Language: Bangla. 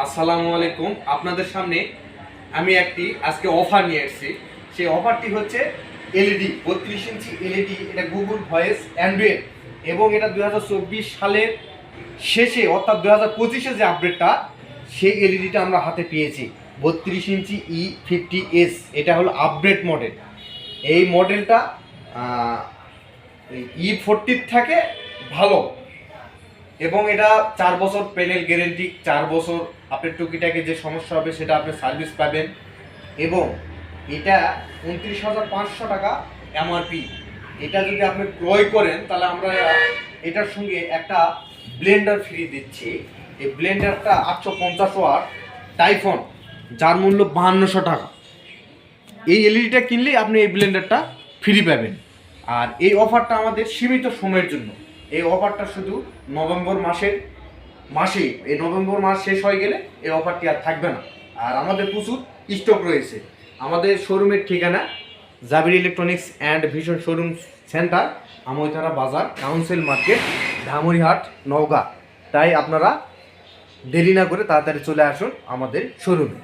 আসসালামু আলাইকুম। আপনাদের সামনে আমি একটি আজকে অফার নিয়ে এসেছি। সেই অফারটি হচ্ছে এলইডি 32 ইঞ্চি এলইডি। এটা গুগল ভয়েস অ্যান্ড্রয়েড এবং এটা 2024 সালের শেষে অর্থাৎ 2025-এ যে আপডেটটা, সেই এলইডিটা আমরা হাতে পেয়েছি। 32 ইঞ্চি E50S, এটা হলো আপডেট মডেল। এই মডেলটা E40 থেকে ভালো এবং এটা 4 বছর প্যানেল গ্যারেন্টি। 4 বছর আপনার টুকিটাকে যে সমস্যা হবে সেটা আপনি সার্ভিস পাবেন। এবং এটা 29,500 টাকা এমআরপি। এটা যদি আপনি ক্রয় করেন তাহলে আমরা এটার সঙ্গে একটা ব্লেন্ডার ফ্রি দিচ্ছি। এই ব্লেন্ডারটা 850 ওয়াট টাইফন, যার মূল্য 5200 টাকা। এই এলইডিটা কিনলেই আপনি এই ব্লেন্ডারটা ফ্রি পাবেন। আর এই অফারটা আমাদের সীমিত সময়ের জন্য। এই অফারটা শুধু নভেম্বর মাসেই, এই নভেম্বর মাস শেষ হয়ে গেলে এই অফারটি আর থাকবে না। আর আমাদের প্রচুর স্টক রয়েছে। আমাদের শোরুমের ঠিকানা Jabir electronics and vision showroom centre, আমইথানা বাজার, কাউন্সিল মার্কেট, ধামুরিহাট, নওগাঁ। তাই আপনারা দেরি না করে তাড়াতাড়ি চলে আসুন আমাদের শোরুমে।